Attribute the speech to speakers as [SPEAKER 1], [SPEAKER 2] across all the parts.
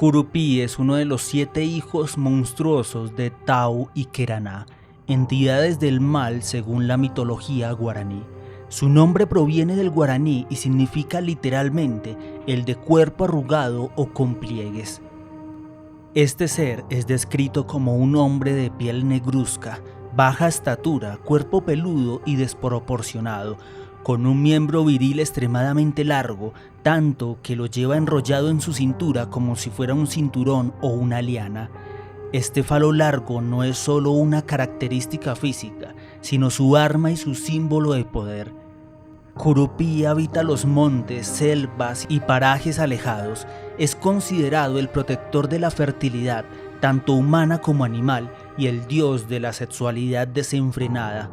[SPEAKER 1] Curupí es uno de los 7 hijos monstruosos de Tau y Keraná, entidades del mal según la mitología guaraní. Su nombre proviene del guaraní y significa literalmente el de cuerpo arrugado o con pliegues. Este ser es descrito como un hombre de piel negruzca, baja estatura, cuerpo peludo y desproporcionado, con un miembro viril extremadamente largo, tanto que lo lleva enrollado en su cintura como si fuera un cinturón o una liana. Este falo largo no es solo una característica física, sino su arma y su símbolo de poder. Curupí habita los montes, selvas y parajes alejados. Es considerado el protector de la fertilidad, tanto humana como animal, y el dios de la sexualidad desenfrenada.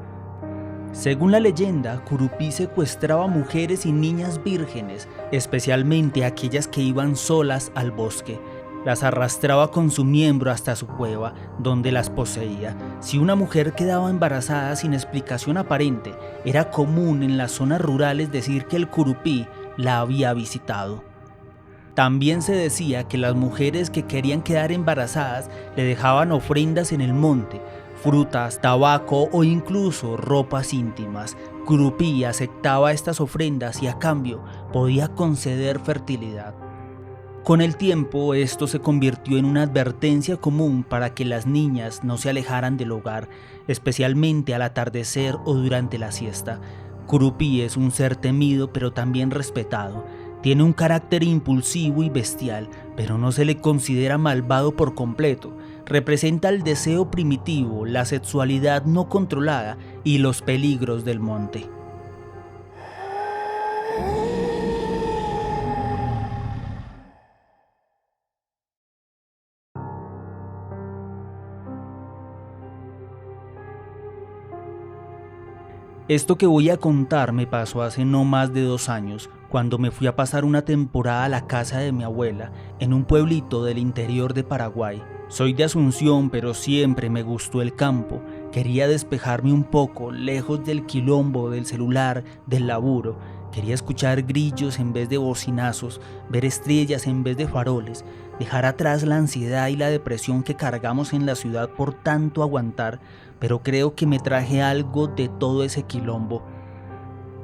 [SPEAKER 1] Según la leyenda, Curupí secuestraba mujeres y niñas vírgenes, especialmente aquellas que iban solas al bosque. Las arrastraba con su miembro hasta su cueva, donde las poseía. Si una mujer quedaba embarazada sin explicación aparente, era común en las zonas rurales decir que el Curupí la había visitado. También se decía que las mujeres que querían quedar embarazadas le dejaban ofrendas en el monte, frutas, tabaco o incluso ropas íntimas. Curupí aceptaba estas ofrendas y a cambio podía conceder fertilidad. Con el tiempo esto se convirtió en una advertencia común para que las niñas no se alejaran del hogar, especialmente al atardecer o durante la siesta. Curupí es un ser temido pero también respetado. Tiene un carácter impulsivo y bestial, pero no se le considera malvado por completo. Representa el deseo primitivo, la sexualidad no controlada y los peligros del monte. Esto que voy a contar me pasó hace no más de 2 años, cuando me fui a pasar una temporada a la casa de mi abuela, en un pueblito del interior de Paraguay. Soy de Asunción, pero siempre me gustó el campo. Quería despejarme un poco, lejos del quilombo, del celular, del laburo. Quería escuchar grillos en vez de bocinazos, ver estrellas en vez de faroles, dejar atrás la ansiedad y la depresión que cargamos en la ciudad por tanto aguantar, pero creo que me traje algo de todo ese quilombo.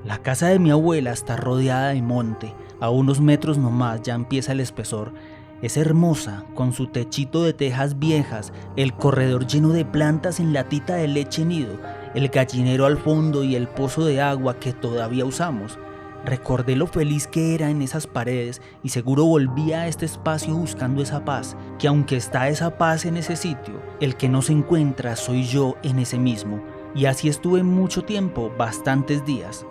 [SPEAKER 1] La casa de mi abuela está rodeada de monte, a unos metros nomás ya empieza el espesor. Es hermosa, con su techito de tejas viejas, el corredor lleno de plantas en latita de leche nido, el gallinero al fondo y el pozo de agua que todavía usamos. Recordé lo feliz que era en esas paredes y seguro volvía a este espacio buscando esa paz, que aunque está esa paz en ese sitio, el que no se encuentra soy yo en ese mismo. Y así estuve mucho tiempo, bastantes días.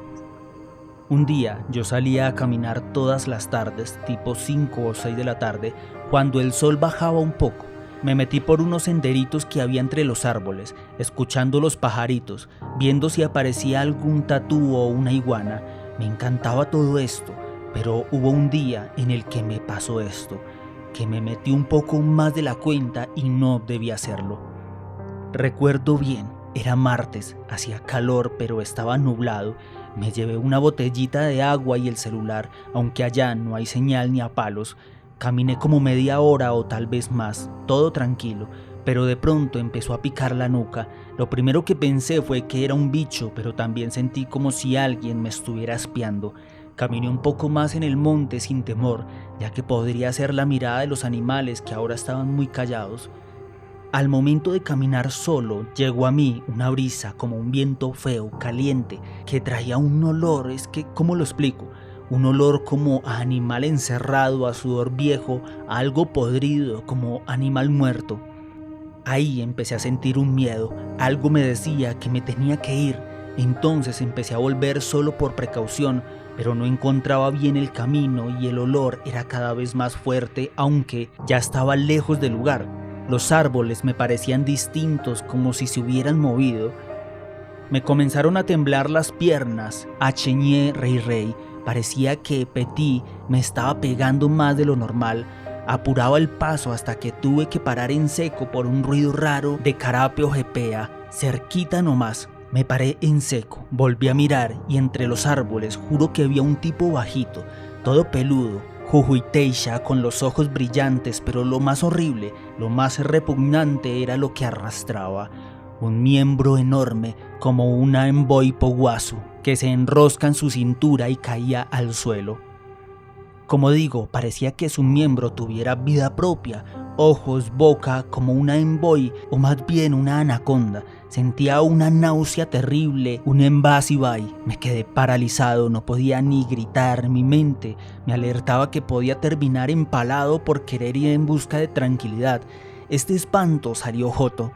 [SPEAKER 1] Un día yo salía a caminar todas las tardes, tipo 5 o 6 de la tarde, cuando el sol bajaba un poco. Me metí por unos senderitos que había entre los árboles, escuchando los pajaritos, viendo si aparecía algún tatú o una iguana. Me encantaba todo esto, pero hubo un día en el que me pasó esto, que me metí un poco más de la cuenta y no debía hacerlo. Recuerdo bien, era martes, hacía calor pero estaba nublado. Me llevé una botellita de agua y el celular, aunque allá no hay señal ni a palos. Caminé como media hora o tal vez más, todo tranquilo, pero de pronto empezó a picar la nuca. Lo primero que pensé fue que era un bicho, pero también sentí como si alguien me estuviera espiando. Caminé un poco más en el monte sin temor, ya que podría ser la mirada de los animales que ahora estaban muy callados. Al momento de caminar solo, llegó a mí una brisa como un viento feo, caliente, que traía un olor, ¿cómo lo explico? Un olor como a animal encerrado, a sudor viejo, a algo podrido, como animal muerto. Ahí empecé a sentir un miedo, algo me decía que me tenía que ir. Entonces empecé a volver solo por precaución, pero no encontraba bien el camino y el olor era cada vez más fuerte, aunque ya estaba lejos del lugar. Los árboles me parecían distintos, como si se hubieran movido. Me comenzaron a temblar las piernas, acheñé rey. Parecía que Petit me estaba pegando más de lo normal. Apuraba el paso hasta que tuve que parar en seco por un ruido raro de carape o jepea, cerquita nomás. Me paré en seco, volví a mirar y entre los árboles juro que había un tipo bajito, todo peludo, Jujuiteisha con los ojos brillantes, pero lo más horrible, lo más repugnante era lo que arrastraba. Un miembro enorme como una Emboy Poguasu que se enrosca en su cintura y caía al suelo. Como digo, parecía que su miembro tuviera vida propia, ojos, boca, como una Emboy o más bien una anaconda. Sentía una náusea terrible, un envasibai. Me quedé paralizado, no podía ni gritar. Mi mente me alertaba que podía terminar empalado por querer ir en busca de tranquilidad. Este espanto salió joto.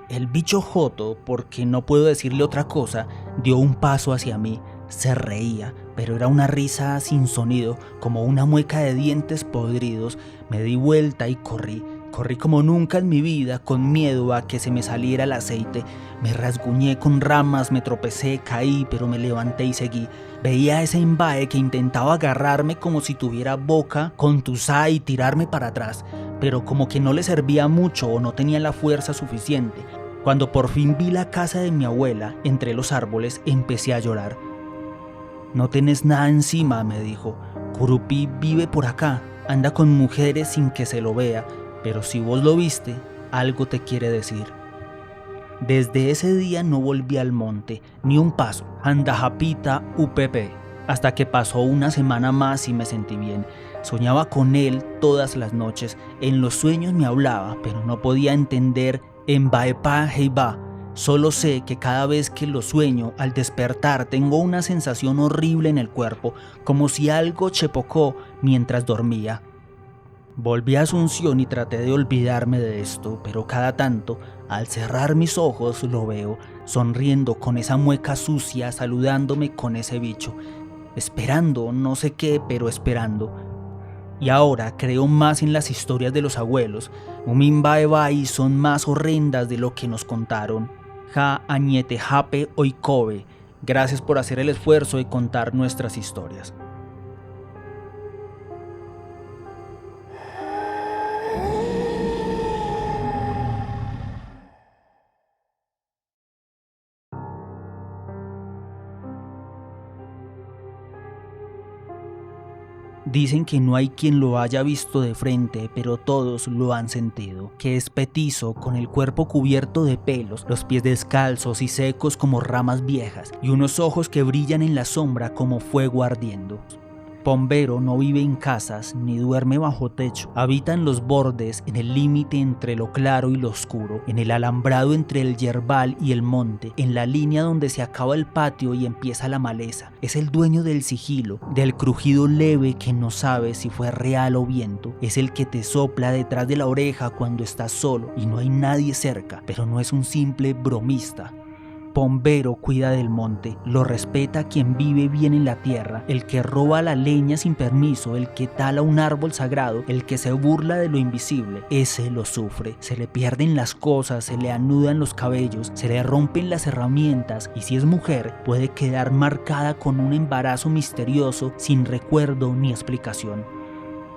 [SPEAKER 1] El bicho joto, porque no puedo decirle otra cosa, dio un paso hacia mí. Se reía, pero era una risa sin sonido, como una mueca de dientes podridos. Me di vuelta y corrí. Corrí como nunca en mi vida, con miedo a que se me saliera el aceite. Me rasguñé con ramas, me tropecé, caí, pero me levanté y seguí. Veía a ese embae que intentaba agarrarme como si tuviera boca, contusada y tirarme para atrás, pero como que no le servía mucho o no tenía la fuerza suficiente. Cuando por fin vi la casa de mi abuela entre los árboles, empecé a llorar. «No tenés nada encima», me dijo. «Curupí vive por acá, anda con mujeres sin que se lo vea, pero si vos lo viste, algo te quiere decir». Desde ese día no volví al monte, ni un paso, Andajapita UPP, hasta que pasó una semana más y me sentí bien. Soñaba con él todas las noches, en los sueños me hablaba, pero no podía entender Embaepa Heiba. Solo sé que cada vez que lo sueño, al despertar tengo una sensación horrible en el cuerpo, como si algo chepocó mientras dormía. Volví a Asunción y traté de olvidarme de esto, pero cada tanto, al cerrar mis ojos, lo veo, sonriendo con esa mueca sucia, saludándome con ese bicho, esperando, no sé qué, pero esperando. Y ahora creo más en las historias de los abuelos. Umimbaebai son más horrendas de lo que nos contaron. Ja Añetejape Oikobe. Gracias por hacer el esfuerzo de contar nuestras historias. Dicen que no hay quien lo haya visto de frente, pero todos lo han sentido, que es petizo, con el cuerpo cubierto de pelos, los pies descalzos y secos como ramas viejas, y unos ojos que brillan en la sombra como fuego ardiendo. Pombero no vive en casas ni duerme bajo techo, habita en los bordes, en el límite entre lo claro y lo oscuro, en el alambrado entre el yerbal y el monte, en la línea donde se acaba el patio y empieza la maleza. Es el dueño del sigilo, del crujido leve que no sabe si fue real o viento, es el que te sopla detrás de la oreja cuando estás solo y no hay nadie cerca, pero no es un simple bromista. Pombero cuida del monte, lo respeta quien vive bien en la tierra, el que roba la leña sin permiso, el que tala un árbol sagrado, el que se burla de lo invisible, ese lo sufre. Se le pierden las cosas, se le anudan los cabellos, se le rompen las herramientas y si es mujer puede quedar marcada con un embarazo misterioso sin recuerdo ni explicación.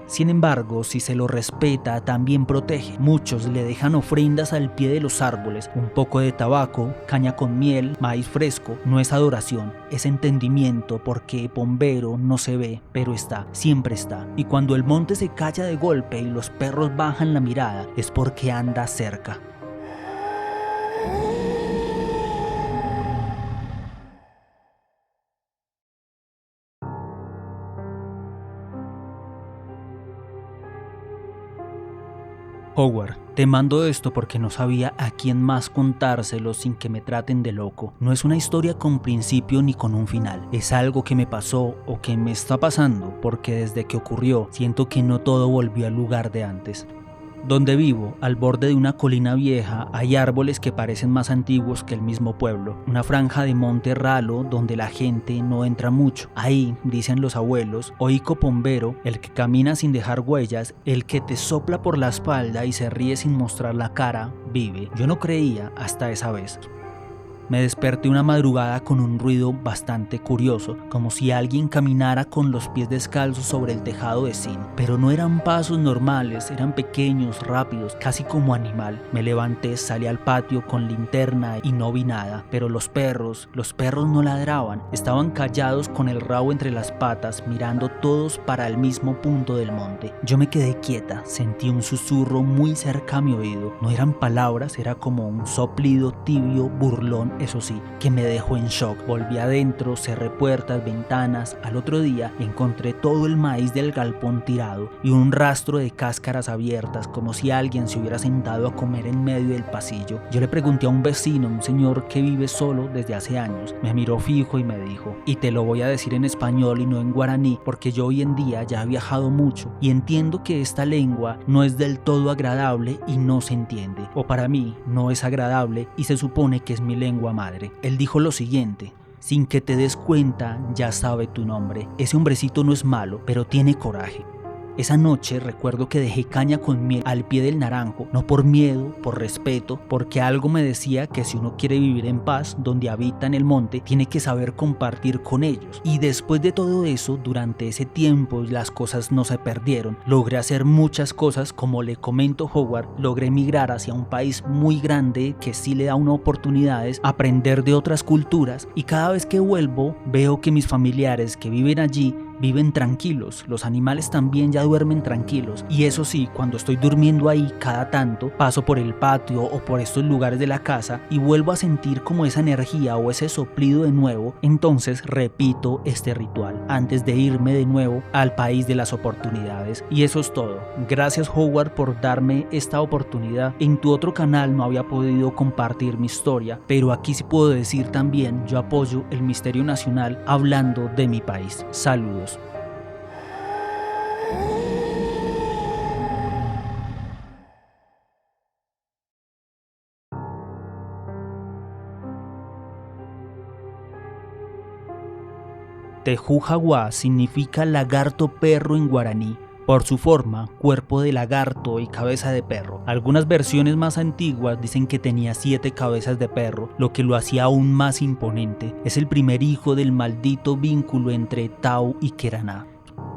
[SPEAKER 1] Sin embargo, si se lo respeta, también protege. Muchos le dejan ofrendas al pie de los árboles, un poco de tabaco, caña con miel, maíz fresco. No es adoración, es entendimiento, porque Pombero no se ve, pero está, siempre está. Y cuando el monte se calla de golpe y los perros bajan la mirada, es porque anda cerca. Howard, te mando esto porque no sabía a quién más contárselo sin que me traten de loco. No es una historia con principio ni con un final. Es algo que me pasó o que me está pasando porque desde que ocurrió siento que no todo volvió al lugar de antes. Donde vivo, al borde de una colina vieja, hay árboles que parecen más antiguos que el mismo pueblo. Una franja de monte ralo donde la gente no entra mucho. Ahí, dicen los abuelos, Oiko Pombero, el que camina sin dejar huellas, el que te sopla por la espalda y se ríe sin mostrar la cara, vive. Yo no creía hasta esa vez. Me desperté una madrugada con un ruido bastante curioso, como si alguien caminara con los pies descalzos sobre el tejado de zinc. Pero no eran pasos normales, eran pequeños, rápidos, casi como animal. Me levanté, salí al patio con linterna y no vi nada. Pero los perros no ladraban, estaban callados con el rabo entre las patas, mirando todos para el mismo punto del monte. Yo me quedé quieta, sentí un susurro muy cerca a mi oído. No eran palabras, era como un soplido tibio, burlón, eso sí, que me dejó en shock. Volví adentro, cerré puertas, ventanas. Al otro día encontré todo el maíz del galpón tirado y un rastro de cáscaras abiertas, como si alguien se hubiera sentado a comer en medio del pasillo. Yo le pregunté a un vecino, un señor que vive solo desde hace años. Me miró fijo y me dijo: y te lo voy a decir en español y no en guaraní, porque yo hoy en día ya he viajado mucho y entiendo que esta lengua no es del todo agradable y no se entiende, o para mí no es agradable y se supone que es mi lengua madre. Él dijo lo siguiente: sin que te des cuenta, ya sabe tu nombre. Ese hombrecito no es malo, pero tiene coraje. Esa noche recuerdo que dejé caña con miel al pie del naranjo, no por miedo, por respeto, porque algo me decía que si uno quiere vivir en paz donde habita en el monte, tiene que saber compartir con ellos. Y después de todo eso, durante ese tiempo las cosas no se perdieron. Logré hacer muchas cosas, como le comento Howard, logré emigrar hacia un país muy grande que sí le da unas oportunidades, aprender de otras culturas, y cada vez que vuelvo veo que mis familiares que viven allí viven tranquilos, los animales también ya duermen tranquilos, y eso sí, cuando estoy durmiendo ahí cada tanto, paso por el patio o por estos lugares de la casa y vuelvo a sentir como esa energía o ese soplido de nuevo. Entonces repito este ritual antes de irme de nuevo al país de las oportunidades. Y eso es todo. Gracias, Howard, por darme esta oportunidad. En tu otro canal no había podido compartir mi historia, pero aquí sí puedo decir también, yo apoyo el misterio nacional hablando de mi país. Saludos. Tejujaguá significa lagarto perro en guaraní. Por su forma, cuerpo de lagarto y cabeza de perro. Algunas versiones más antiguas dicen que tenía 7 cabezas de perro, lo que lo hacía aún más imponente. Es el primer hijo del maldito vínculo entre Tau y Queraná.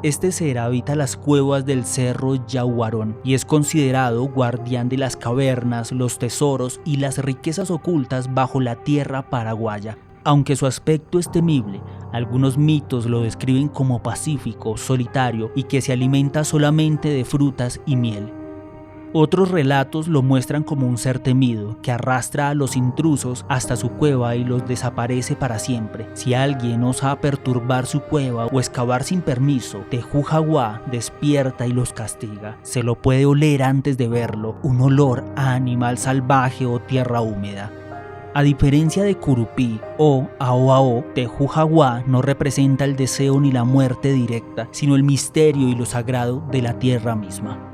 [SPEAKER 1] Este ser habita las cuevas del cerro Yaguarón y es considerado guardián de las cavernas, los tesoros y las riquezas ocultas bajo la tierra paraguaya. Aunque su aspecto es temible, algunos mitos lo describen como pacífico, solitario y que se alimenta solamente de frutas y miel. Otros relatos lo muestran como un ser temido que arrastra a los intrusos hasta su cueva y los desaparece para siempre. Si alguien osa perturbar su cueva o excavar sin permiso, Tejujaguá despierta y los castiga. Se lo puede oler antes de verlo, un olor a animal salvaje o tierra húmeda. A diferencia de Curupí o Aoao, Tejujaguá no representa el deseo ni la muerte directa, sino el misterio y lo sagrado de la tierra misma.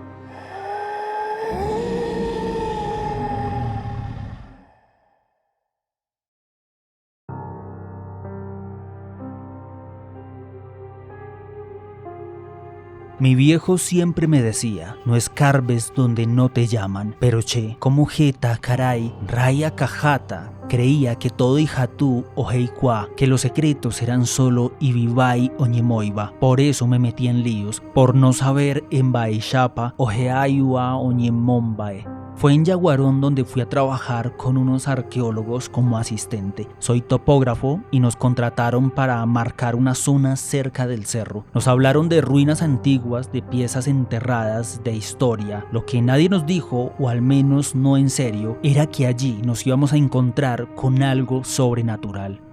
[SPEAKER 1] Mi viejo siempre me decía: no escarbes donde no te llaman, pero che, como jeta, caray, raya cajata. Creía que todo hijatú o heikua, que los secretos eran solo Ibibay o Ñemoiba. Por eso me metí en líos, por no saber en Baishapa o Heayua o Ñemombae. Fue en Yaguarón donde fui a trabajar con unos arqueólogos como asistente. Soy topógrafo y nos contrataron para marcar una zona cerca del cerro. Nos hablaron de ruinas antiguas, de piezas enterradas, de historia. Lo que nadie nos dijo, o al menos no en serio, era que allí nos íbamos a encontrar con algo sobrenatural.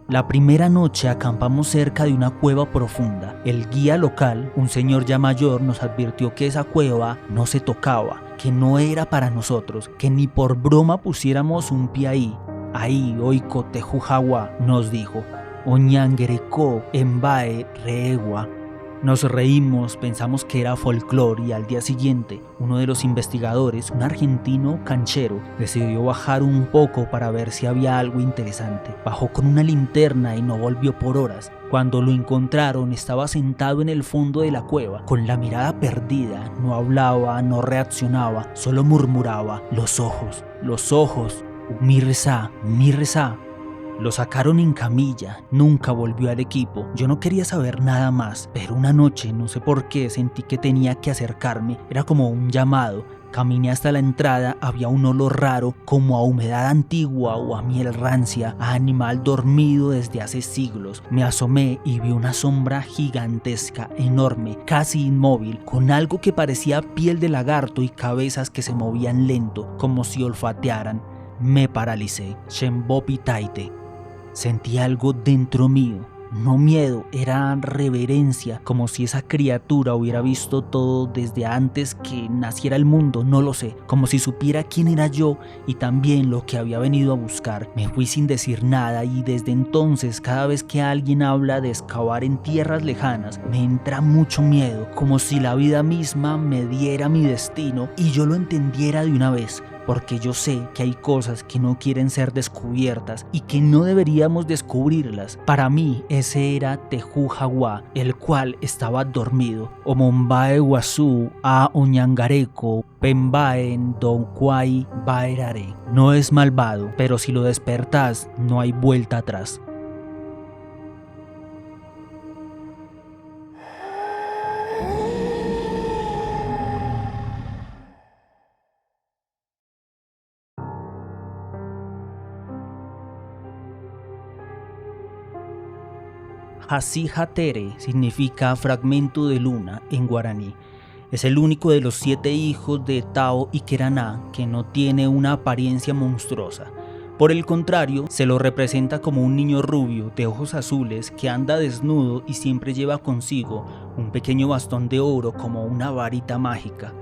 [SPEAKER 1] La primera noche acampamos cerca de una cueva profunda. El guía local, un señor ya mayor, nos advirtió que esa cueva no se tocaba, que no era para nosotros, que ni por broma pusiéramos un pie ahí. Ahí, oiko Tejujaguá, nos dijo, Oñanguerecó, Embae, Reegua. Nos reímos, pensamos que era folclore y al día siguiente, uno de los investigadores, un argentino canchero, decidió bajar un poco para ver si había algo interesante. Bajó con una linterna y no volvió por horas. Cuando lo encontraron, estaba sentado en el fondo de la cueva, con la mirada perdida, no hablaba, no reaccionaba, solo murmuraba, los ojos, mi rezá, mi rezá. Lo sacaron en camilla, nunca volvió al equipo. Yo no quería saber nada más, pero una noche, no sé por qué, sentí que tenía que acercarme. Era como un llamado. Caminé hasta la entrada, había un olor raro, como a humedad antigua o a miel rancia, a animal dormido desde hace siglos. Me asomé y vi una sombra gigantesca, enorme, casi inmóvil, con algo que parecía piel de lagarto y cabezas que se movían lento, como si olfatearan. Me paralicé. Shenbopi Taite. Sentí algo dentro mío. No miedo, era reverencia, como si esa criatura hubiera visto todo desde antes que naciera el mundo, no lo sé, como si supiera quién era yo y también lo que había venido a buscar. Me fui sin decir nada y desde entonces cada vez que alguien habla de excavar en tierras lejanas, me entra mucho miedo, como si la vida misma me diera mi destino y yo lo entendiera de una vez. Porque yo sé que hay cosas que no quieren ser descubiertas y que no deberíamos descubrirlas. Para mí ese era Teju Jaguá, el cual estaba dormido. Omombae Guazú a Oñangareco, Pembae Don Kwai Baerare. No es malvado, pero si lo despertas no hay vuelta atrás. Hasi-Hatere significa fragmento de luna en guaraní. Es el único de los 7 hijos de Tao y Keraná que no tiene una apariencia monstruosa. Por el contrario, se lo representa como un niño rubio de ojos azules que anda desnudo y siempre lleva consigo un pequeño bastón de oro como una varita mágica.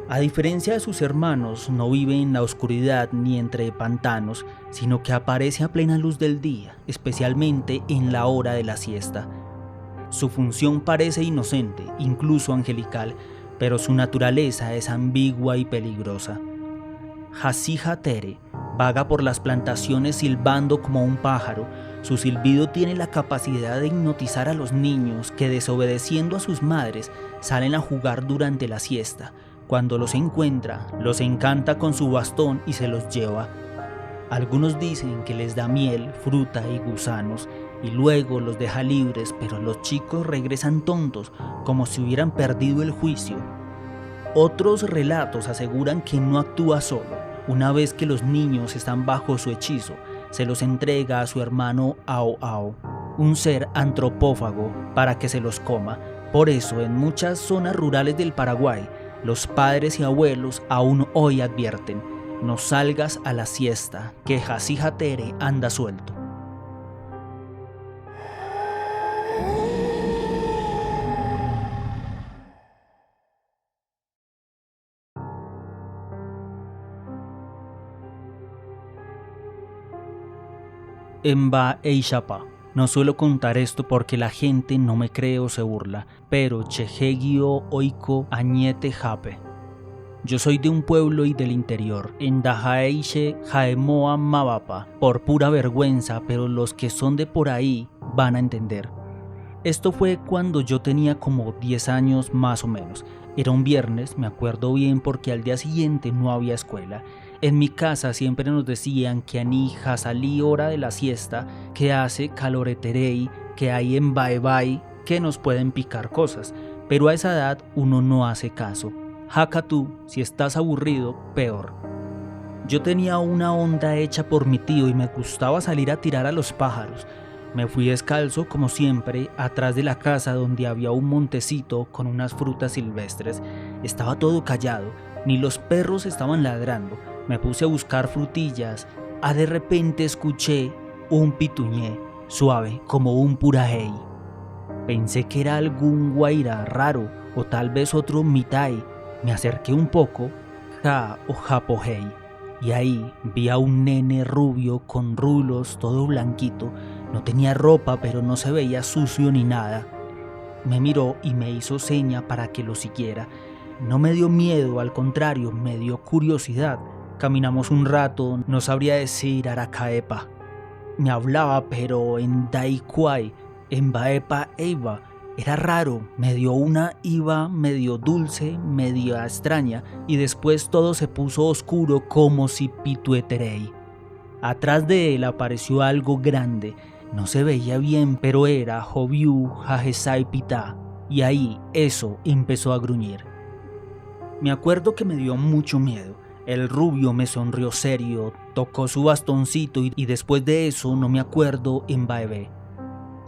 [SPEAKER 1] A diferencia de sus hermanos, no vive en la oscuridad ni entre pantanos, sino que aparece a plena luz del día, especialmente en la hora de la siesta. Su función parece inocente, incluso angelical, pero su naturaleza es ambigua y peligrosa. Hasi-Hatere vaga por las plantaciones silbando como un pájaro. Su silbido tiene la capacidad de hipnotizar a los niños que, desobedeciendo a sus madres, salen a jugar durante la siesta. Cuando los encuentra, los encanta con su bastón y se los lleva. Algunos dicen que les da miel, fruta y gusanos, y luego los deja libres, pero los chicos regresan tontos, como si hubieran perdido el juicio. Otros relatos aseguran que no actúa solo. Una vez que los niños están bajo su hechizo, se los entrega a su hermano Ao Ao, un ser antropófago, para que se los coma. Por eso, en muchas zonas rurales del Paraguay, los padres y abuelos aún hoy advierten: no salgas a la siesta, que Hasi-Hatere anda suelto. Emba Eishapa. No suelo contar esto porque la gente no me cree o se burla, pero Chejegio Oiko Añete Jape. Yo soy de un pueblo y del interior, en Dajaeiche Jaemoa Mabapa, por pura vergüenza, pero los que son de por ahí van a entender. Esto fue cuando yo tenía como 10 años más o menos. Era un viernes, me acuerdo bien porque al día siguiente no había escuela. En mi casa siempre nos decían que anija salí hora de la siesta, que hace caloreterei, que hay en baebai, que nos pueden picar cosas, pero a esa edad uno no hace caso. Jaca tú, si estás aburrido, peor. Yo tenía una onda hecha por mi tío y me gustaba salir a tirar a los pájaros. Me fui descalzo, como siempre, atrás de la casa donde había un montecito con unas frutas silvestres. Estaba todo callado, ni los perros estaban ladrando. Me puse a buscar frutillas. De repente escuché un pituñé, suave, como un purajei. Pensé que era algún guairá raro, o tal vez otro mitai. Me acerqué un poco, ja o japohei, y ahí vi a un nene rubio con rulos, todo blanquito. No tenía ropa, pero no se veía sucio ni nada. Me miró y me hizo seña para que lo siguiera. No me dio miedo, al contrario, me dio curiosidad. Caminamos un rato, no sabría decir Aracaepa. Me hablaba, pero en Daikwai, en Baepa Eiba. Era raro, me dio una iba medio dulce, medio extraña, y después todo se puso oscuro como si pitueterei. Atrás de él apareció algo grande. No se veía bien, pero era Hobiu Hajesai Pitá. Y ahí eso empezó a gruñir. Me acuerdo que me dio mucho miedo. El rubio me sonrió serio, tocó su bastoncito y después de eso no me acuerdo en Baebé.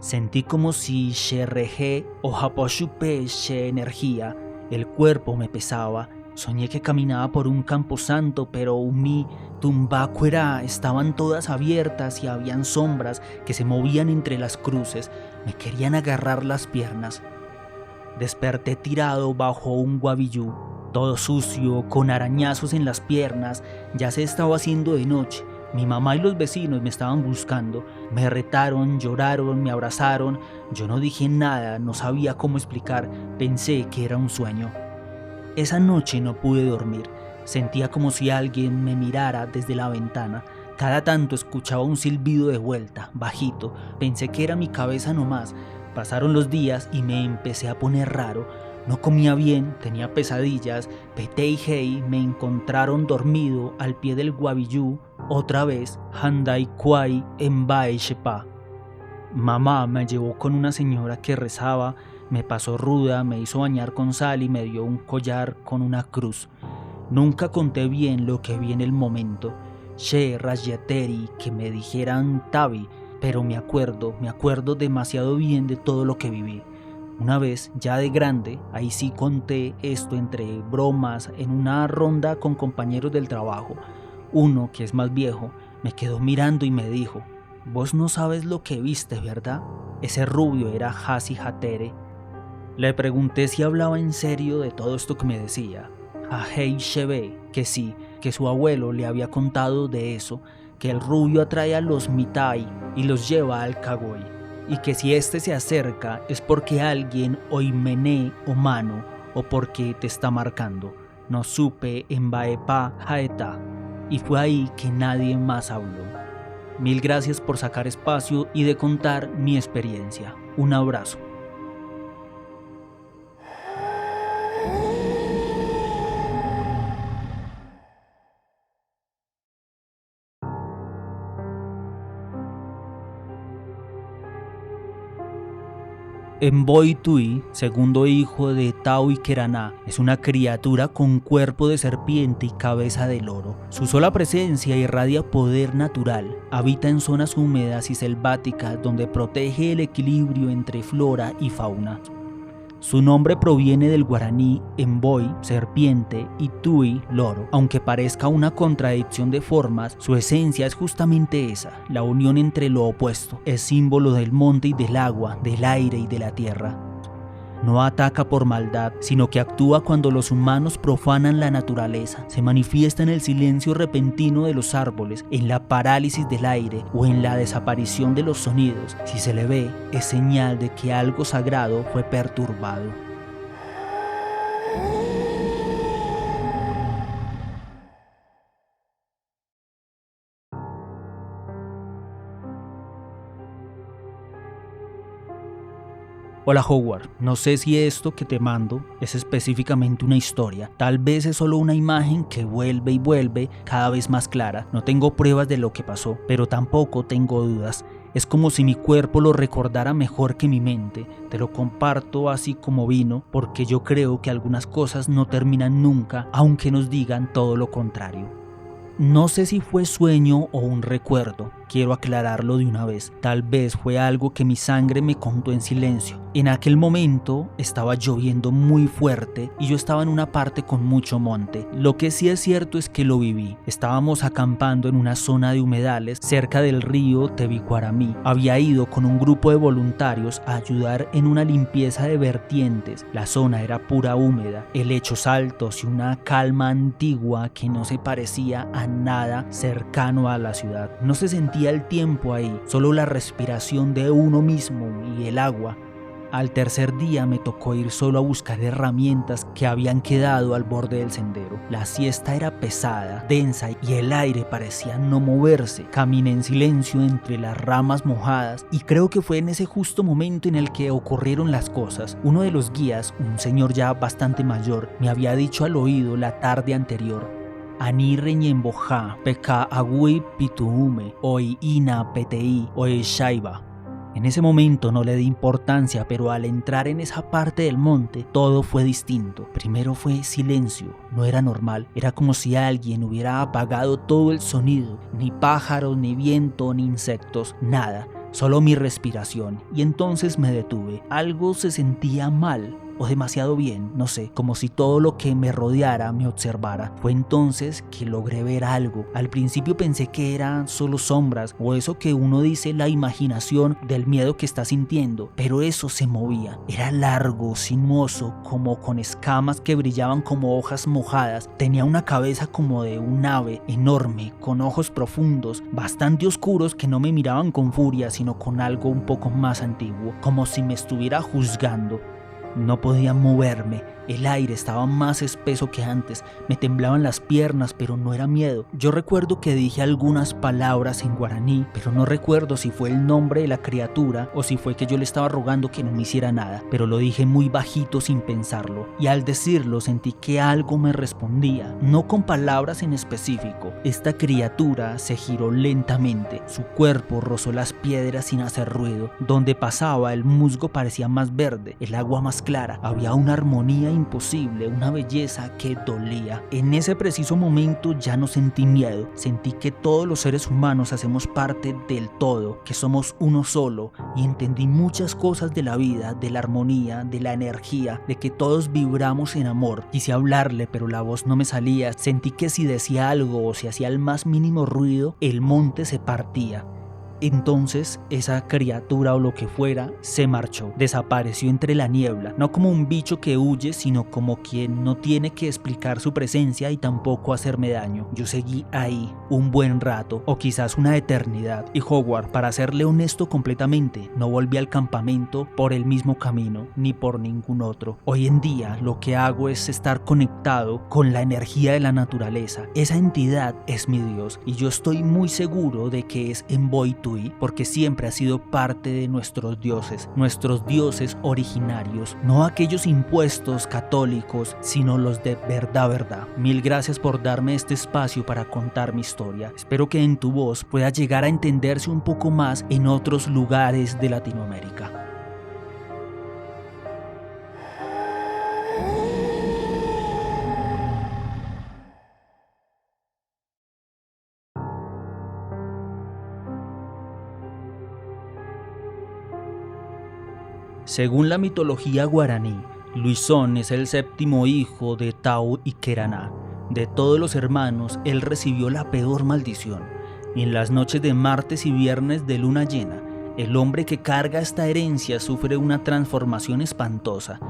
[SPEAKER 1] Sentí como si Sherreje o Japoshupe She energía, el cuerpo me pesaba. Soñé que caminaba por un camposanto, pero mi tumbacuera estaban todas abiertas y habían sombras que se movían entre las cruces, me querían agarrar las piernas. Desperté tirado bajo un guabillú, todo sucio, con arañazos en las piernas. Ya se estaba haciendo de noche. Mi mamá y los vecinos me estaban buscando. Me retaron, lloraron, me abrazaron. Yo no dije nada, no sabía cómo explicar. Pensé que era un sueño. Esa noche no pude dormir. Sentía como si alguien me mirara desde la ventana. Cada tanto escuchaba un silbido de vuelta, bajito. Pensé que era mi cabeza nomás. Pasaron los días y me empecé a poner raro. No comía bien, tenía pesadillas. Pete y Hei me encontraron dormido al pie del guabillú. Otra vez, Handai Kwai en Bae Shepa. Mamá me llevó con una señora que rezaba, me pasó ruda, me hizo bañar con sal y me dio un collar con una cruz. Nunca conté bien lo que vi en el momento. She Rajyateri, que me dijeran Tabi, pero me acuerdo demasiado bien de todo lo que viví. Una vez, ya de grande, ahí sí conté esto entre bromas en una ronda con compañeros del trabajo. Uno, que es más viejo, me quedó mirando y me dijo: «Vos no sabes lo que viste, ¿verdad?» Ese rubio era Hasi Hatere. Le pregunté si hablaba en serio de todo esto que me decía. Hei Shebe, que sí, que su abuelo le había contado de eso, que el rubio atrae a los Mitai y los lleva al Kagoi, y que si este se acerca es porque alguien o Imene o mano o porque te está marcando. No supe en Baepa Haeta, y fue ahí que nadie más habló. Mil gracias por sacar espacio y de contar mi experiencia. Un abrazo. Mboi Tui, segundo hijo de Tao y Keraná, es una criatura con cuerpo de serpiente y cabeza de loro. Su sola presencia irradia poder natural. Habita en zonas húmedas y selváticas donde protege el equilibrio entre flora y fauna. Su nombre proviene del guaraní Mboi, serpiente, y Tui, loro. Aunque parezca una contradicción de formas, su esencia es justamente esa, la unión entre lo opuesto. Es símbolo del monte y del agua, del aire y de la tierra. No ataca por maldad, sino que actúa cuando los humanos profanan la naturaleza. Se manifiesta en el silencio repentino de los árboles, en la parálisis del aire o en la desaparición de los sonidos. Si se le ve, es señal de que algo sagrado fue perturbado. Hola Howard, no sé si esto que te mando es específicamente una historia, tal vez es solo una imagen que vuelve y vuelve cada vez más clara. No tengo pruebas de lo que pasó, pero tampoco tengo dudas. Es como si mi cuerpo lo recordara mejor que mi mente. Te lo comparto así como vino, porque yo creo que algunas cosas no terminan nunca, aunque nos digan todo lo contrario. No sé si fue sueño o un recuerdo, quiero aclararlo de una vez. Tal vez fue algo que mi sangre me contó en silencio. En aquel momento estaba lloviendo muy fuerte y yo estaba en una parte con mucho monte. Lo que sí es cierto es que lo viví. Estábamos acampando en una zona de humedales cerca del río Tebicuaramí. Había ido con un grupo de voluntarios a ayudar en una limpieza de vertientes. La zona era pura húmeda, helechos altos y una calma antigua que no se parecía a nada cercano a la ciudad. No se sentía el tiempo ahí, solo la respiración de uno mismo y el agua. Al tercer día me tocó ir solo a buscar herramientas que habían quedado al borde del sendero. La siesta era pesada, densa y el aire parecía no moverse. Caminé en silencio entre las ramas mojadas y creo que fue en ese justo momento en el que ocurrieron las cosas. Uno de los guías, un señor ya bastante mayor, me había dicho al oído la tarde anterior: Ani reñemboja, peca agui pituume, oi ina pti, oi shaiba. En ese momento no le di importancia, pero al entrar en esa parte del monte, todo fue distinto. Primero fue silencio, no era normal, era como si alguien hubiera apagado todo el sonido, ni pájaros, ni viento, ni insectos, nada, solo mi respiración. Y entonces me detuve. Algo se sentía mal, o demasiado bien, no sé, como si todo lo que me rodeara me observara. Fue entonces que logré ver algo. Al principio pensé que eran solo sombras, o eso que uno dice la imaginación del miedo que está sintiendo, pero eso se movía. Era largo, sinuoso, como con escamas que brillaban como hojas mojadas. Tenía una cabeza como de un ave, enorme, con ojos profundos, bastante oscuros que no me miraban con furia, sino con algo un poco más antiguo, como si me estuviera juzgando. No podía moverme, el aire estaba más espeso que antes, me temblaban las piernas, pero no era miedo. Yo recuerdo que dije algunas palabras en guaraní, pero no recuerdo si fue el nombre de la criatura o si fue que yo le estaba rogando que no me hiciera nada, pero lo dije muy bajito sin pensarlo, y al decirlo sentí que algo me respondía, no con palabras en específico. Esta criatura se giró lentamente, su cuerpo rozó las piedras sin hacer ruido, donde pasaba el musgo parecía más verde, el agua más clara, había una armonía imposible, una belleza que dolía. En ese preciso momento ya no sentí miedo, sentí que todos los seres humanos hacemos parte del todo, que somos uno solo, y entendí muchas cosas de la vida, de la armonía, de la energía, de que todos vibramos en amor. Quise hablarle, pero la voz no me salía. Sentí que si decía algo o si hacía el más mínimo ruido, el monte se partía. Entonces esa criatura o lo que fuera se marchó, desapareció entre la niebla, no como un bicho que huye, sino como quien no tiene que explicar su presencia y tampoco hacerme daño. Yo seguí ahí un buen rato, o quizás una eternidad, y Howard, para serle honesto completamente, no volví al campamento por el mismo camino, ni por ningún otro. Hoy en día lo que hago es estar conectado con la energía de la naturaleza. Esa entidad es mi Dios, y yo estoy muy seguro de que es Envoy-Tui, porque siempre ha sido parte de nuestros dioses originarios, no aquellos impuestos católicos, sino los de verdad. Mil gracias por darme este espacio para contar mi historia. Espero que en tu voz pueda llegar a entenderse un poco más en otros lugares de Latinoamérica. Según la mitología guaraní, Luisón es el séptimo hijo de Tau y Queraná. De todos los hermanos, él recibió la peor maldición. Y en las noches de martes y viernes de luna llena, el hombre que carga esta herencia sufre una transformación espantosa.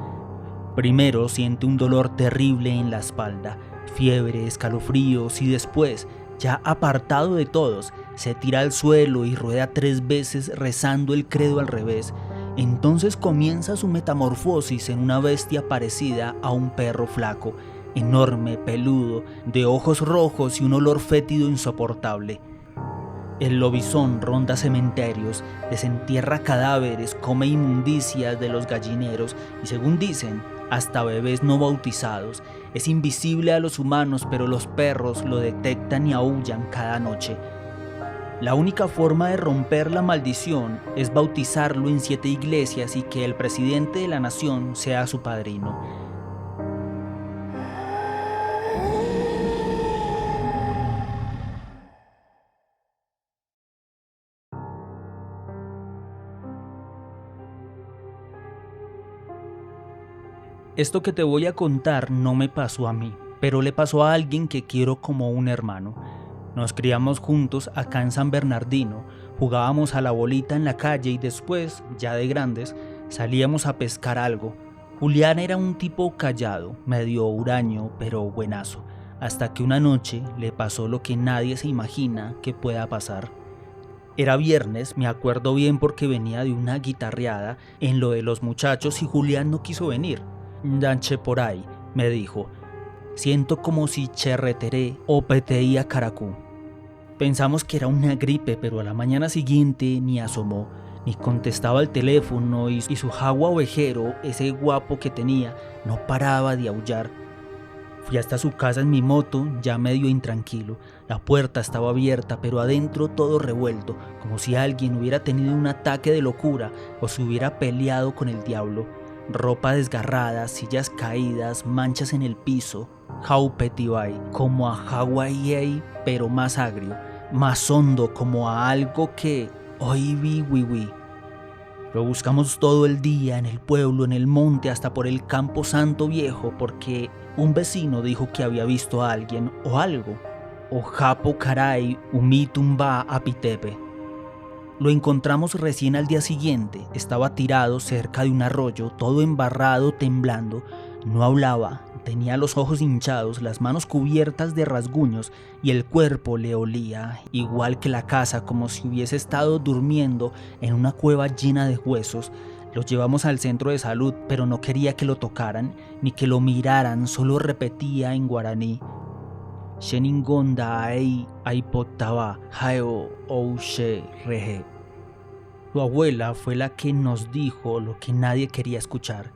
[SPEAKER 1] Primero siente un dolor terrible en la espalda, fiebre, escalofríos y después, ya apartado de todos, se tira al suelo y rueda 3 veces rezando el credo al revés. Entonces comienza su metamorfosis en una bestia parecida a un perro flaco, enorme, peludo, de ojos rojos y un olor fétido insoportable. El lobizón ronda cementerios, desentierra cadáveres, come inmundicias de los gallineros y, según dicen, hasta bebés no bautizados. Es invisible a los humanos, pero los perros lo detectan y aúllan cada noche. La única forma de romper la maldición es bautizarlo en 7 iglesias y que el presidente de la nación sea su padrino. Esto que te voy a contar no me pasó a mí, pero le pasó a alguien que quiero como un hermano. Nos criamos juntos acá en San Bernardino, jugábamos a la bolita en la calle y después, ya de grandes, salíamos a pescar algo. Julián era un tipo callado, medio huraño, pero buenazo, hasta que una noche le pasó lo que nadie se imagina que pueda pasar. Era viernes, me acuerdo bien porque venía de una guitarreada en lo de los muchachos y Julián no quiso venir. Danche por ahí, me dijo. Siento como si cherreteré o peteía caracú. Pensamos que era una gripe, pero a la mañana siguiente ni asomó, ni contestaba el teléfono y su jagua ovejero, ese guapo que tenía, no paraba de aullar. Fui hasta su casa en mi moto, ya medio intranquilo. La puerta estaba abierta, pero adentro todo revuelto, como si alguien hubiera tenido un ataque de locura o se hubiera peleado con el diablo. Ropa desgarrada, sillas caídas, manchas en el piso. Haupetibai, como a Hawaii, pero más agrio, más hondo, como a algo que hoy vi wiwi. Lo buscamos todo el día, en el pueblo, en el monte, hasta por el Campo Santo Viejo, porque un vecino dijo que había visto a alguien o algo. Ojapo caray, umitumba apitepe. Lo encontramos recién al día siguiente. Estaba tirado cerca de un arroyo, todo embarrado, temblando. No hablaba, tenía los ojos hinchados, las manos cubiertas de rasguños y el cuerpo le olía, igual que la casa, como si hubiese estado durmiendo en una cueva llena de huesos. Lo llevamos al centro de salud, pero no quería que lo tocaran ni que lo miraran, solo repetía en guaraní: Sheningonda ai aipotaba haeo ouche reje. Tu abuela fue la que nos dijo lo que nadie quería escuchar.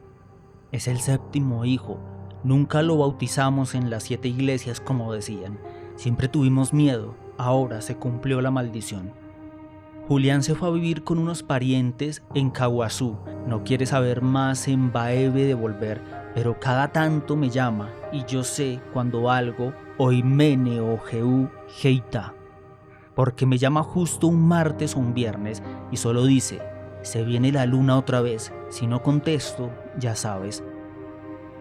[SPEAKER 1] Es el séptimo hijo. Nunca lo bautizamos en las 7 iglesias como decían. Siempre tuvimos miedo. Ahora se cumplió la maldición. Julián se fue a vivir con unos parientes en Caguazú. No quiere saber más en Baebe de volver, pero cada tanto me llama y yo sé cuando algo oimene o jeú heita. Porque me llama justo un martes o un viernes y solo dice: se viene la luna otra vez. Si no contesto, ya sabes.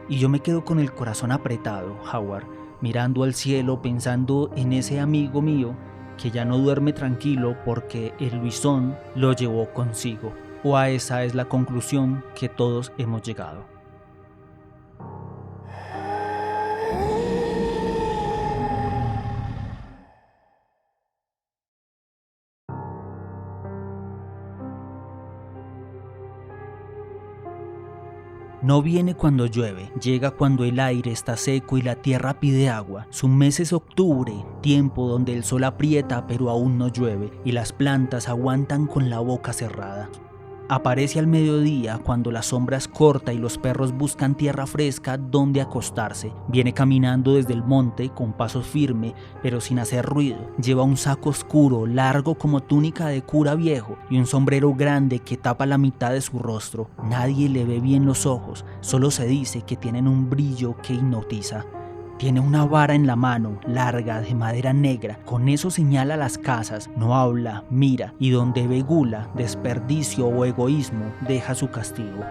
[SPEAKER 1] Y yo me quedo con el corazón apretado, Howard, mirando al cielo, pensando en ese amigo mío que ya no duerme tranquilo porque el Luisón lo llevó consigo. O a esa es la conclusión que todos hemos llegado. No viene cuando llueve, llega cuando el aire está seco y la tierra pide agua. Su mes es octubre, tiempo donde el sol aprieta pero aún no llueve y las plantas aguantan con la boca cerrada. Aparece al mediodía cuando la sombra es corta y los perros buscan tierra fresca donde acostarse. Viene caminando desde el monte con paso firme pero sin hacer ruido. Lleva un saco oscuro, largo como túnica de cura viejo y un sombrero grande que tapa la mitad de su rostro. Nadie le ve bien los ojos, solo se dice que tienen un brillo que hipnotiza. Tiene una vara en la mano, larga, de madera negra. Con eso señala las casas, no habla, mira, y donde ve gula, desperdicio o egoísmo, deja su castigo.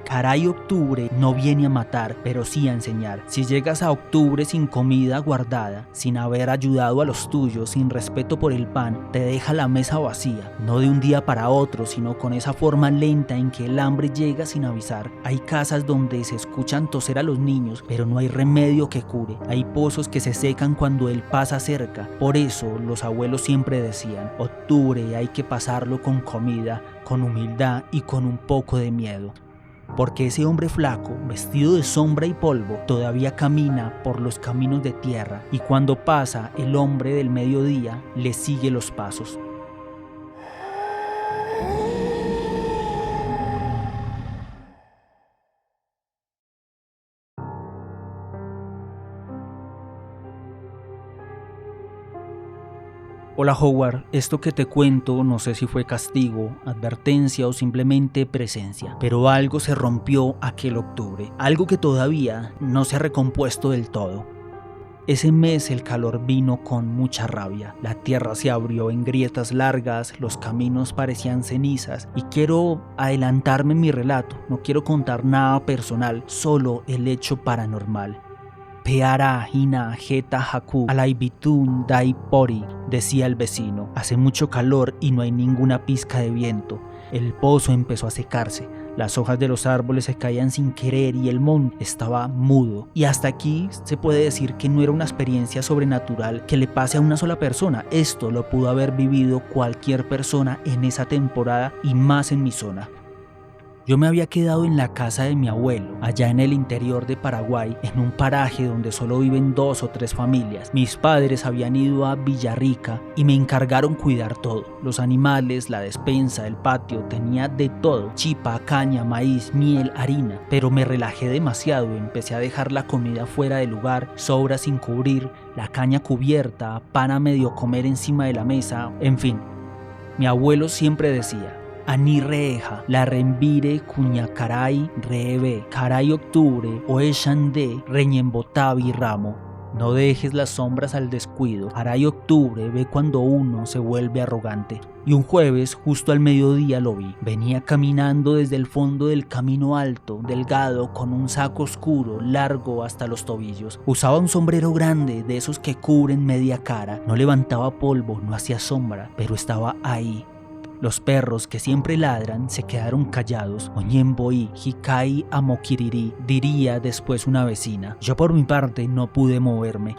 [SPEAKER 1] Caray, octubre no viene a matar, pero sí a enseñar. Si llegas a octubre sin comida guardada, sin haber ayudado a los tuyos, sin respeto por el pan, te deja la mesa vacía, no de un día para otro, sino con esa forma lenta en que el hambre llega sin avisar. Hay casas donde se escuchan toser a los niños, pero no hay remedio que cure. Hay pozos que se secan cuando él pasa cerca. Por eso los abuelos siempre decían: octubre hay que pasarlo con comida, con humildad y con un poco de miedo. Porque ese hombre flaco, vestido de sombra y polvo, todavía camina por los caminos de tierra, y cuando pasa el hombre del mediodía, le sigue los pasos. Hola Howard, esto que te cuento no sé si fue castigo, advertencia o simplemente presencia, pero algo se rompió aquel octubre, algo que todavía no se ha recompuesto del todo. Ese mes el calor vino con mucha rabia, la tierra se abrió en grietas largas, los caminos parecían cenizas y quiero adelantarme en mi relato, no quiero contar nada personal, solo el hecho paranormal. Peara hina jeta haku alaibitun dai pori, decía el vecino. Hace mucho calor y no hay ninguna pizca de viento. El pozo empezó a secarse, las hojas de los árboles se caían sin querer y el monte estaba mudo. Y hasta aquí se puede decir que no era una experiencia sobrenatural que le pase a una sola persona. Esto lo pudo haber vivido cualquier persona en esa temporada y más en mi zona. Yo me había quedado en la casa de mi abuelo, allá en el interior de Paraguay, en un paraje donde solo viven 2 o 3 familias. Mis padres habían ido a Villarrica y me encargaron cuidar todo. Los animales, la despensa, el patio, tenía de todo: chipa, caña, maíz, miel, harina. Pero me relajé demasiado y empecé a dejar la comida fuera del lugar, sobras sin cubrir, la caña cubierta, pan a medio comer encima de la mesa, en fin. Mi abuelo siempre decía: Ani reeja, la rembire cuñacaray reeve, caray octubre, oeshandé, reñembotavi ramo. No dejes las sombras al descuido, caray octubre ve cuando uno se vuelve arrogante. Y un jueves, justo al mediodía lo vi. Venía caminando desde el fondo del camino alto, delgado, con un saco oscuro, largo hasta los tobillos. Usaba un sombrero grande, de esos que cubren media cara. No levantaba polvo, no hacía sombra, pero estaba ahí. Los perros, que siempre ladran, se quedaron callados. Oñemboí, Hikai Amokiriri, diría después una vecina. Yo por mi parte no pude moverme.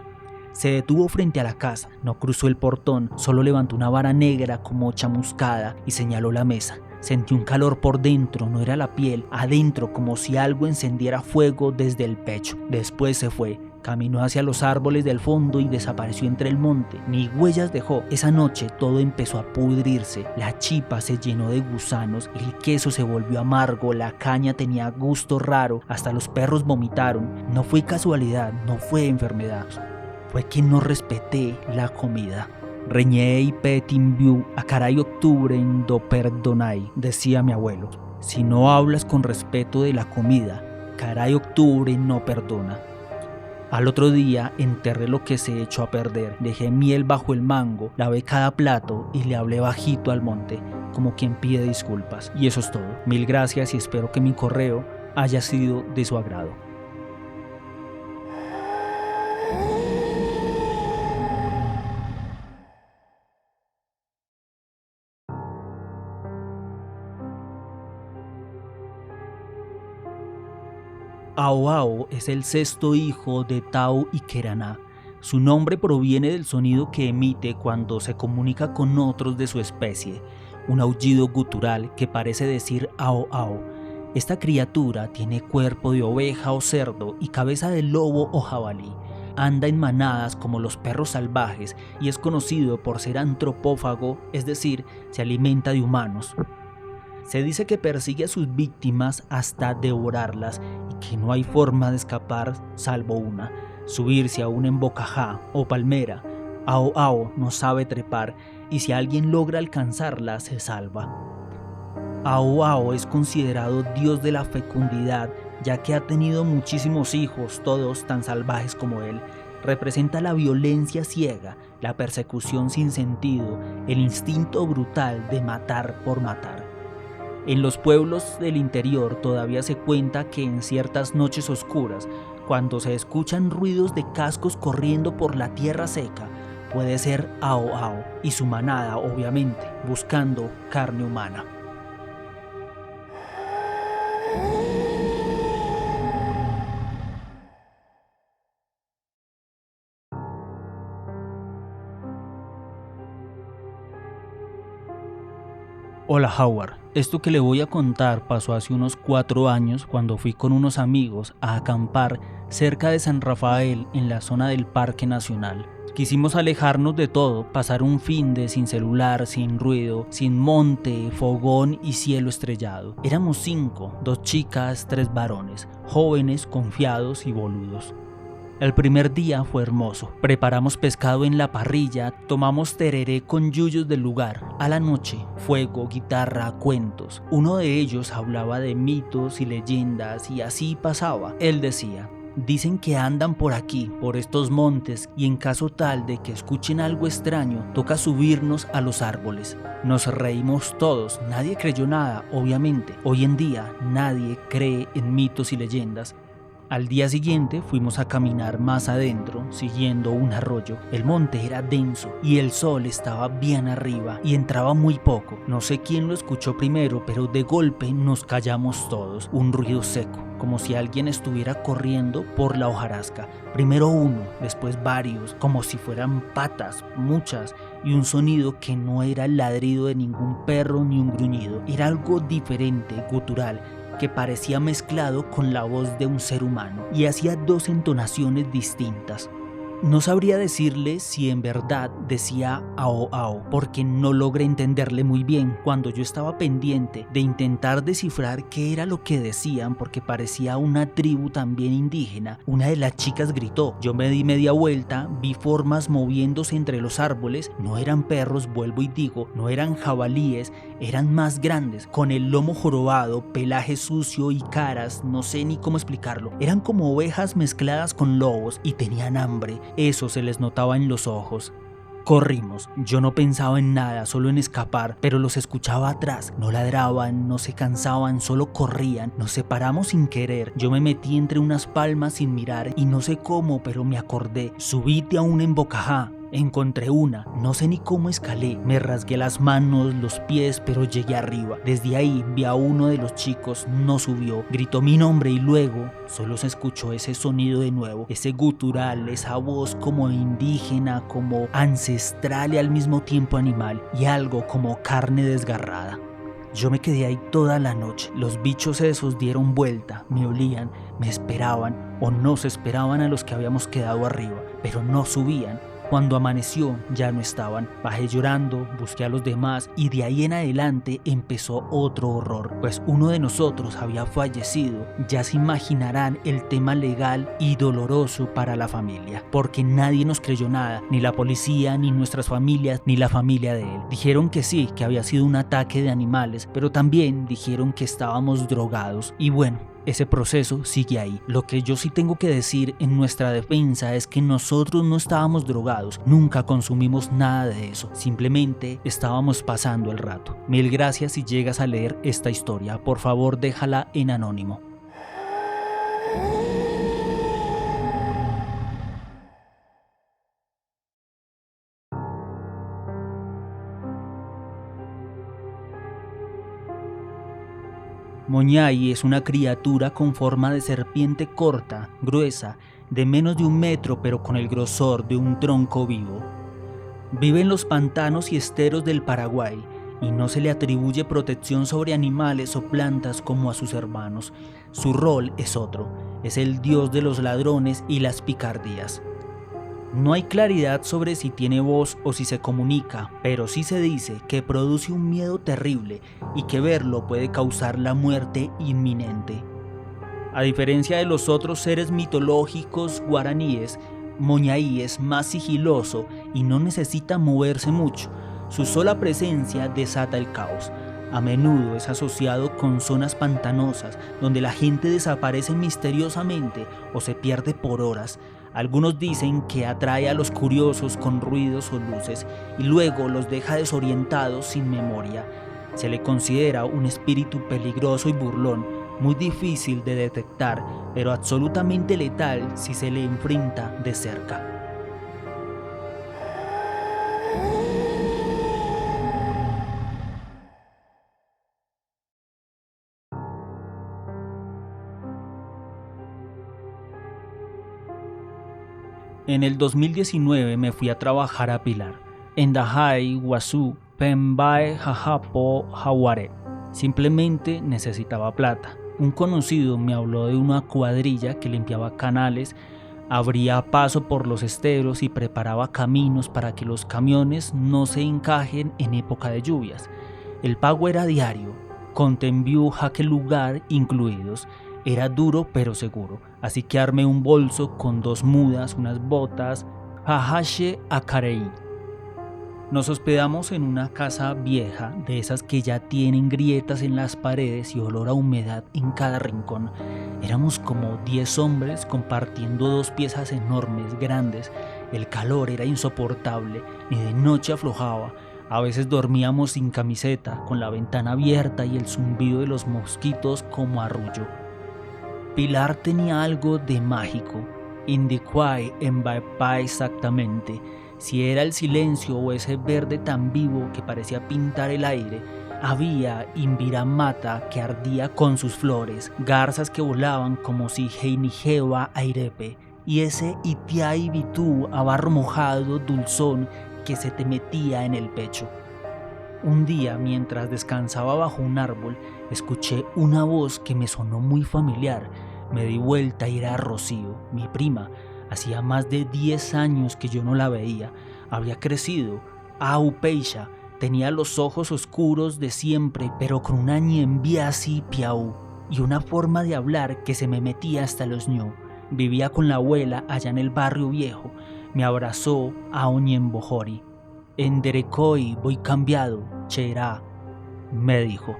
[SPEAKER 1] Se detuvo frente a la casa, no cruzó el portón, solo levantó una vara negra como chamuscada y señaló la mesa. Sentí un calor por dentro, no era la piel, adentro, como si algo encendiera fuego desde el pecho. Después se fue. Caminó hacia los árboles del fondo y desapareció entre el monte. Ni huellas dejó. Esa noche todo empezó a pudrirse. La chipa se llenó de gusanos, el queso se volvió amargo, la caña tenía gusto raro, hasta los perros vomitaron. No fue casualidad, no fue enfermedad. Fue que no respeté la comida. Reñei petimbiu a caray octubre do perdonai, decía mi abuelo. Si no hablas con respeto de la comida, caray octubre no perdona. Al otro día enterré lo que se echó a perder, dejé miel bajo el mango, lavé cada plato y le hablé bajito al monte, como quien pide disculpas. Y eso es todo. Mil gracias y espero que mi correo haya sido de su agrado. Ao es el sexto hijo de Tau y Keraná. Su nombre proviene del sonido que emite cuando se comunica con otros de su especie, un aullido gutural que parece decir ao ao. Esta criatura tiene cuerpo de oveja o cerdo y cabeza de lobo o jabalí. Anda en manadas como los perros salvajes y es conocido por ser antropófago, es decir, se alimenta de humanos. Se dice que persigue a sus víctimas hasta devorarlas y que no hay forma de escapar salvo una: subirse a un embocajá o palmera. Ao no sabe trepar y si alguien logra alcanzarla se salva. Ao es considerado dios de la fecundidad, ya que ha tenido muchísimos hijos, todos tan salvajes como él. Representa la violencia ciega, la persecución sin sentido, el instinto brutal de matar por matar. En los pueblos del interior todavía se cuenta que en ciertas noches oscuras, cuando se escuchan ruidos de cascos corriendo por la tierra seca, puede ser Ao y su manada, obviamente, buscando carne humana. Hola Howard, esto que le voy a contar pasó hace unos 4 años cuando fui con unos amigos a acampar cerca de San Rafael en la zona del Parque Nacional. Quisimos alejarnos de todo, pasar un fin de sin celular, sin ruido, sin monte, fogón y cielo estrellado. Éramos 5, 2 chicas, 3 varones, jóvenes, confiados y boludos. El primer día fue hermoso. Preparamos pescado en la parrilla, tomamos tereré con yuyos del lugar. A la noche, fuego, guitarra, cuentos. Uno de ellos hablaba de mitos y leyendas y así pasaba. Él decía: dicen que andan por aquí, por estos montes, y en caso tal de que escuchen algo extraño, toca subirnos a los árboles. Nos reímos todos, nadie creyó nada, obviamente. Hoy en día nadie cree en mitos y leyendas. Al día siguiente fuimos a caminar más adentro, siguiendo un arroyo. El monte era denso y el sol estaba bien arriba y entraba muy poco. No sé quién lo escuchó primero, pero de golpe nos callamos todos. Un ruido seco, como si alguien estuviera corriendo por la hojarasca. Primero uno, después varios, como si fueran patas, muchas, y un sonido que no era el ladrido de ningún perro ni un gruñido. Era algo diferente, gutural, que parecía mezclado con la voz de un ser humano y hacía dos entonaciones distintas. No sabría decirle si en verdad decía ao ao, porque no logré entenderle muy bien cuando yo estaba pendiente de intentar descifrar qué era lo que decían, porque parecía una tribu también indígena. Una de las chicas gritó, yo me di media vuelta, vi formas moviéndose entre los árboles, no eran perros, vuelvo y digo, no eran jabalíes, eran más grandes, con el lomo jorobado, pelaje sucio y caras, no sé ni cómo explicarlo, eran como ovejas mezcladas con lobos y tenían hambre. Eso se les notaba en los ojos. Corrimos, yo no pensaba en nada, solo en escapar, pero los escuchaba atrás, no ladraban, no se cansaban, solo corrían, nos separamos sin querer, yo me metí entre unas palmas sin mirar y no sé cómo, pero me acordé, subite aún en Bocajá. Encontré una, no sé ni cómo escalé, me rasgué las manos, los pies, pero llegué arriba. Desde ahí vi a uno de los chicos, no subió, gritó mi nombre y luego solo se escuchó ese sonido de nuevo, ese gutural, esa voz como indígena, como ancestral y al mismo tiempo animal, y algo como carne desgarrada. Yo me quedé ahí toda la noche, los bichos esos dieron vuelta, me olían, me esperaban o nos esperaban a los que habíamos quedado arriba, pero no subían. Cuando amaneció ya no estaban, bajé llorando, busqué a los demás y de ahí en adelante empezó otro horror, pues uno de nosotros había fallecido. Ya se imaginarán el tema legal y doloroso para la familia, porque nadie nos creyó nada, ni la policía, ni nuestras familias, ni la familia de él. Dijeron que sí, que había sido un ataque de animales, pero también dijeron que estábamos drogados y bueno, ese proceso sigue ahí. Lo que yo sí tengo que decir en nuestra defensa es que nosotros no estábamos drogados, nunca consumimos nada de eso, simplemente estábamos pasando el rato. Mil gracias si llegas a leer esta historia, por favor déjala en anónimo. Moñay es una criatura con forma de serpiente corta, gruesa, de menos de 1 metro pero con el grosor de un tronco vivo. Vive en los pantanos y esteros del Paraguay y no se le atribuye protección sobre animales o plantas como a sus hermanos. Su rol es otro, es el dios de los ladrones y las picardías. No hay claridad sobre si tiene voz o si se comunica, pero sí se dice que produce un miedo terrible y que verlo puede causar la muerte inminente. A diferencia de los otros seres mitológicos guaraníes, Moñay es más sigiloso y no necesita moverse mucho. Su sola presencia desata el caos. A menudo es asociado con zonas pantanosas donde la gente desaparece misteriosamente o se pierde por horas. Algunos dicen que atrae a los curiosos con ruidos o luces y luego los deja desorientados sin memoria. Se le considera un espíritu peligroso y burlón, muy difícil de detectar, pero absolutamente letal si se le enfrenta de cerca. En el 2019 me fui a trabajar a Pilar, en Dajay, Guazú, Pembae, Jajapo, Jaguaré. Simplemente necesitaba plata. Un conocido me habló de una cuadrilla que limpiaba canales, abría paso por los esteros y preparaba caminos para que los camiones no se encajen en época de lluvias. El pago era diario, con tembiú, jaque lugar incluidos. Era duro pero seguro, así que armé un bolso con 2 mudas, unas botas, jajache acareí. Nos hospedamos en una casa vieja, de esas que ya tienen grietas en las paredes y olor a humedad en cada rincón. Éramos como 10 hombres compartiendo 2 piezas enormes, grandes. El calor era insoportable, ni de noche aflojaba. A veces dormíamos sin camiseta, con la ventana abierta y el zumbido de los mosquitos como arrullo. Pilar tenía algo de mágico, indicuay en Baepá exactamente. Si era el silencio o ese verde tan vivo que parecía pintar el aire, había imbiramata que ardía con sus flores, garzas que volaban como si heinigeba airepe, y ese itiay bitú a barro mojado dulzón que se te metía en el pecho. Un día, mientras descansaba bajo un árbol, escuché una voz que me sonó muy familiar. Me di vuelta y era Rocío, mi prima. Hacía más de 10 años que yo no la veía. Había crecido. Peisha. Tenía los ojos oscuros de siempre, pero con una ñembia así piau y una forma de hablar que se me metía hasta los ñu. Vivía con la abuela allá en el barrio viejo. Me abrazó a Oñembojori. Enderecoi voy cambiado, cherá, me dijo.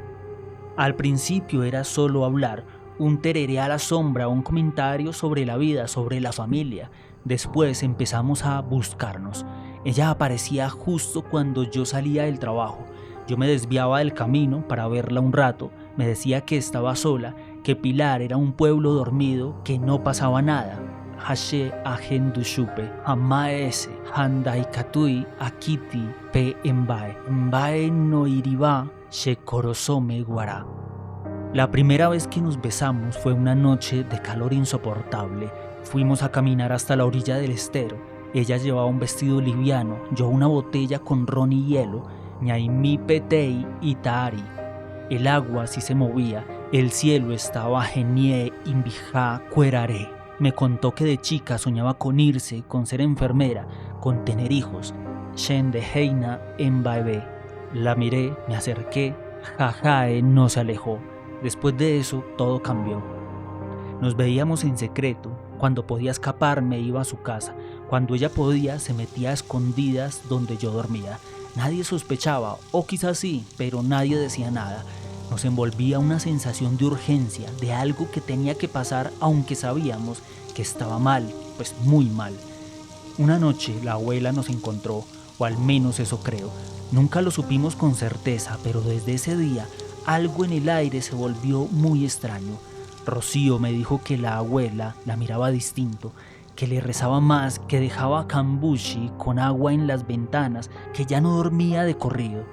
[SPEAKER 1] Al principio era solo hablar, un tereré a la sombra, un comentario sobre la vida, sobre la familia. Después empezamos a buscarnos. Ella aparecía justo cuando yo salía del trabajo. Yo me desviaba del camino para verla un rato. Me decía que estaba sola, que Pilar era un pueblo dormido, que no pasaba nada. Hashe agendushupe, hamaese, handaikatui, akiti, pe embae, embae no iriba, shekorosome guará. La primera vez que nos besamos fue una noche de calor insoportable. Fuimos a caminar hasta la orilla del estero. Ella llevaba un vestido liviano, yo una botella con ron y hielo, ñaimi petei y taari. El agua sí se movía, el cielo estaba genie imbijá cueraré. Me contó que de chica soñaba con irse, con ser enfermera, con tener hijos. Shen de Heina en Baebe. La miré, me acerqué, jajae no se alejó. Después de eso, todo cambió. Nos veíamos en secreto. Cuando podía escapar, me iba a su casa. Cuando ella podía, se metía a escondidas donde yo dormía. Nadie sospechaba, o quizás sí, pero nadie decía nada. Nos envolvía una sensación de urgencia, de algo que tenía que pasar, aunque sabíamos que estaba mal, pues muy mal. Una noche la abuela nos encontró, o al menos eso creo. Nunca lo supimos con certeza, pero desde ese día algo en el aire se volvió muy extraño. Rocío me dijo que la abuela la miraba distinto, que le rezaba más, que dejaba cambushi con agua en las ventanas, que ya no dormía de corrido.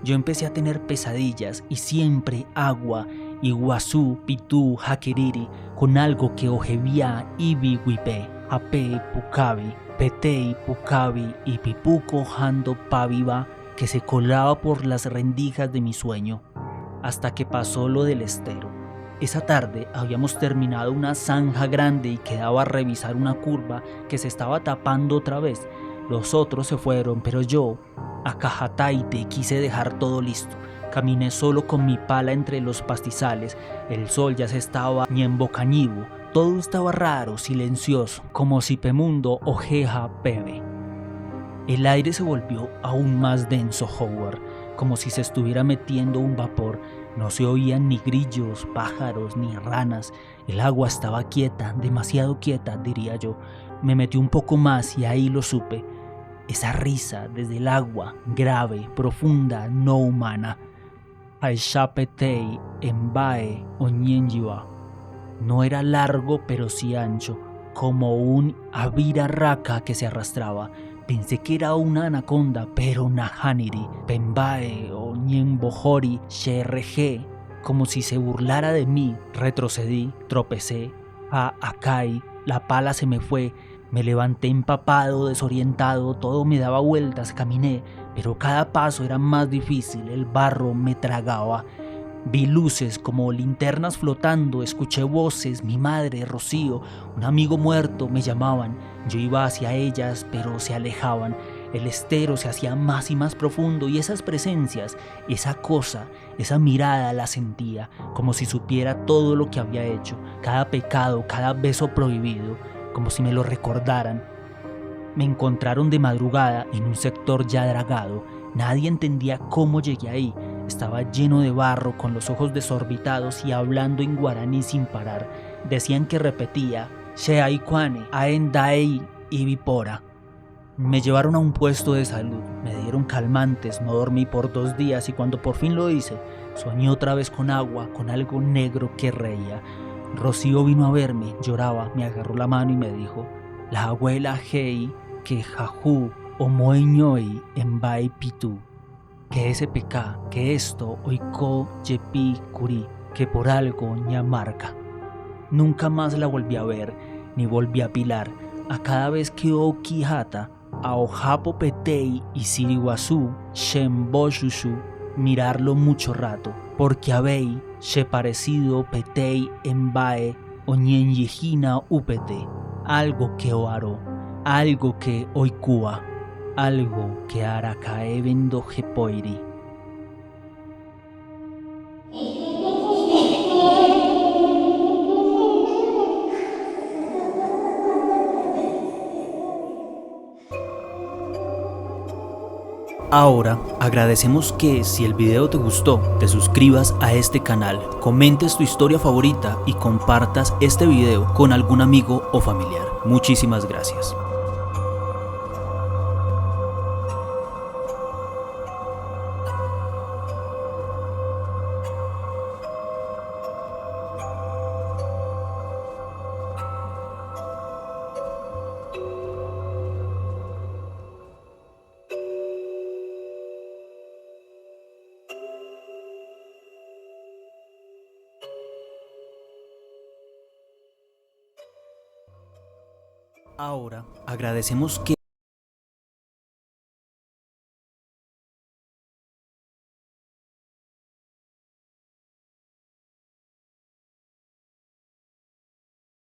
[SPEAKER 1] Yo empecé a tener pesadillas y siempre agua, iguazú, pitú, jaquiriri, con algo que ojevía ibi huipe, ape, pucabi, petei, pucabi y pipuco jando paviva, que se colaba por las rendijas de mi sueño, hasta que pasó lo del estero. Esa tarde habíamos terminado una zanja grande y quedaba a revisar una curva que se estaba tapando otra vez. Los otros se fueron, pero yo, a Cajataite, quise dejar todo listo. Caminé solo con mi pala entre los pastizales. El sol ya se estaba ñembocañivo. Todo estaba raro, silencioso, como si Pemundo ojeja pebe. El aire se volvió aún más denso, Howard, como si se estuviera metiendo un vapor. No se oían ni grillos, pájaros, ni ranas. El agua estaba quieta, demasiado quieta, diría yo. Me metí un poco más y ahí lo supe. Esa risa desde el agua, grave, profunda, no humana. Aishapetei embae oñenjiwa. No era largo, pero sí ancho, como un avirarraca que se arrastraba. Pensé que era una anaconda, pero nahaniri, pembae o ñembojori, shrg, como si se burlara de mí. Retrocedí, tropecé, akai, la pala se me fue, me levanté empapado, desorientado, todo me daba vueltas, caminé, pero cada paso era más difícil, el barro me tragaba. Vi luces como linternas flotando, escuché voces, mi madre, Rocío, un amigo muerto, me llamaban. Yo iba hacia ellas, pero se alejaban. El estero se hacía más y más profundo y esas presencias, esa cosa, esa mirada la sentía, como si supiera todo lo que había hecho, cada pecado, cada beso prohibido, como si me lo recordaran. Me encontraron de madrugada en un sector ya dragado. Nadie entendía cómo llegué ahí. Estaba lleno de barro, con los ojos desorbitados y hablando en guaraní sin parar. Decían que repetía, Sheaikwane, Aendaei y Vipora. Me llevaron a un puesto de salud, me dieron calmantes, no dormí por 2 días y cuando por fin lo hice, soñé otra vez con agua, con algo negro que reía. Rocío vino a verme, lloraba, me agarró la mano y me dijo, la abuela Hei, que jajú, omoeñoi, embai pitu. Que ese pecá, que esto, oiko, yepi, curi, que por algo ñamarca. Nunca más la volví a ver, ni volví a Pilar. A cada vez que Okihata, a Ojapo Petei y Siriwazú, Shemboshushu, mirarlo mucho rato, porque habei, she parecido petei embae, oñenyejina upete, algo que oaro, algo que oikua, algo que aracae vendo jepoiri. Ahora agradecemos que si el video te gustó, te suscribas a este canal, comentes tu historia favorita y compartas este video con algún amigo o familiar. Muchísimas gracias. Ahora agradecemos que